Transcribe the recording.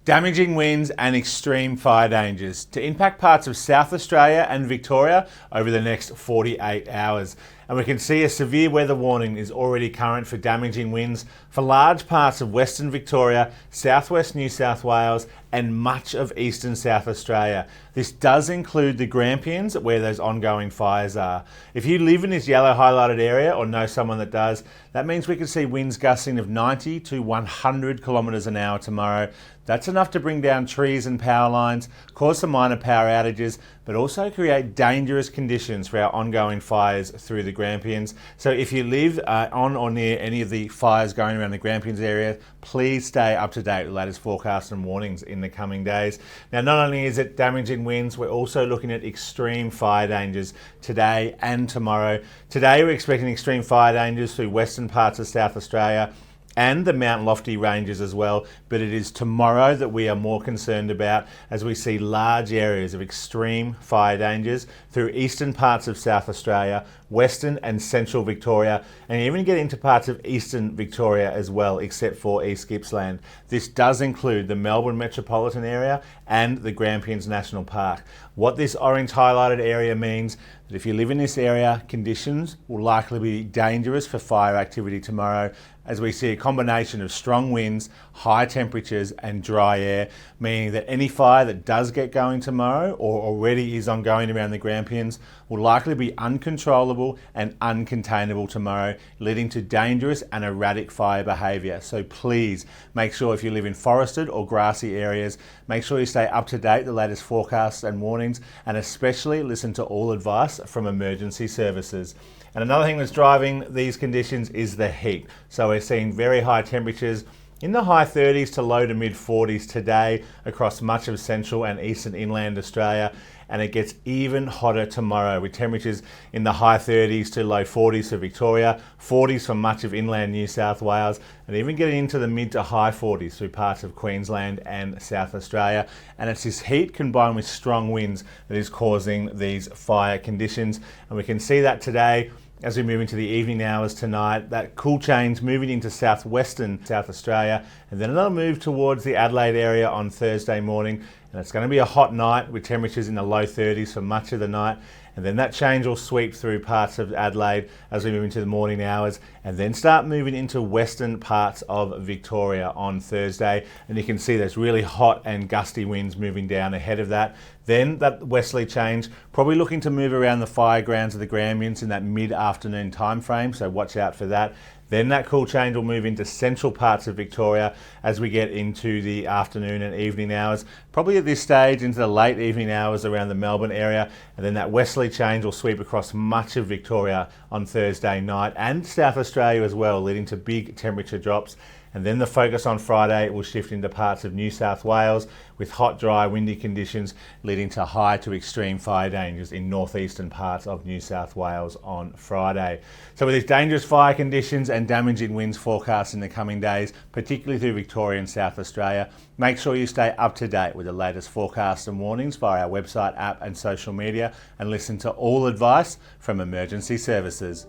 Damaging winds and extreme fire dangers to impact parts of South Australia and Victoria over the next 48 hours. And we can see a severe weather warning is already current for damaging winds for large parts of Western Victoria, Southwest New South Wales and much of Eastern South Australia. This does include the Grampians where those ongoing fires are. If you live in this yellow highlighted area or know someone that does, that means we can see winds gusting of 90 to 100 kilometres an hour tomorrow. That's enough to bring down trees and power lines, cause some minor power outages, but also create dangerous conditions for our ongoing fires through the Grampians. So if you live on or near any of the fires going around the Grampians area, please stay up to date with the latest forecasts and warnings in the coming days. Now, not only is it damaging winds, we're also looking at extreme fire dangers today and tomorrow. Today, we're expecting extreme fire dangers through western parts of South Australia and the Mount Lofty ranges as well, but it is tomorrow that we are more concerned about as we see large areas of extreme fire dangers through eastern parts of South Australia, western and central Victoria, and even get into parts of eastern Victoria as well, except for East Gippsland. This does include the Melbourne metropolitan area and the Grampians National Park. What this orange highlighted area means that if you live in this area, conditions will likely be dangerous for fire activity tomorrow as we see a combination of strong winds, high temperatures and dry air, meaning that any fire that does get going tomorrow or already is ongoing around the Grampians will likely be uncontrollable and uncontainable tomorrow, leading to dangerous and erratic fire behaviour. So please make sure if you live in forested or grassy areas, make sure you stay up to date with the latest forecasts and warnings, and especially listen to all advice from emergency services. And another thing that's driving these conditions is the heat. So we're seeing very high temperatures in the high 30s to low to mid 40s today across much of central and eastern inland Australia. And it gets even hotter tomorrow with temperatures in the high 30s to low 40s for Victoria, 40s for much of inland New South Wales, and even getting into the mid to high 40s through parts of Queensland and South Australia. And it's this heat combined with strong winds that is causing these fire conditions. And we can see that today as we move into the evening hours tonight, that cool change moving into southwestern South Australia, and then another move towards the Adelaide area on Thursday morning. And it's going to be a hot night with temperatures in the low 30s for much of the night. And then that change will sweep through parts of Adelaide as we move into the morning hours, and then start moving into western parts of Victoria on Thursday. And you can see there's really hot and gusty winds moving down ahead of that. Then that westerly change probably looking to move around the fire grounds of the Grampians in that mid-afternoon time frame, so watch out for that. Then that cool change will move into central parts of Victoria as we get into the afternoon and evening hours, probably at this stage into the late evening hours around the Melbourne area. And then that westerly change will sweep across much of Victoria on Thursday night and South Australia as well, leading to big temperature drops. And then the focus on Friday will shift into parts of New South Wales with hot, dry, windy conditions leading to high to extreme fire dangers in northeastern parts of New South Wales on Friday. So with these dangerous fire conditions and damaging winds forecast in the coming days, particularly through Victoria and South Australia, make sure you stay up to date with the latest forecasts and warnings via our website, app and social media, and listen to all advice from emergency services.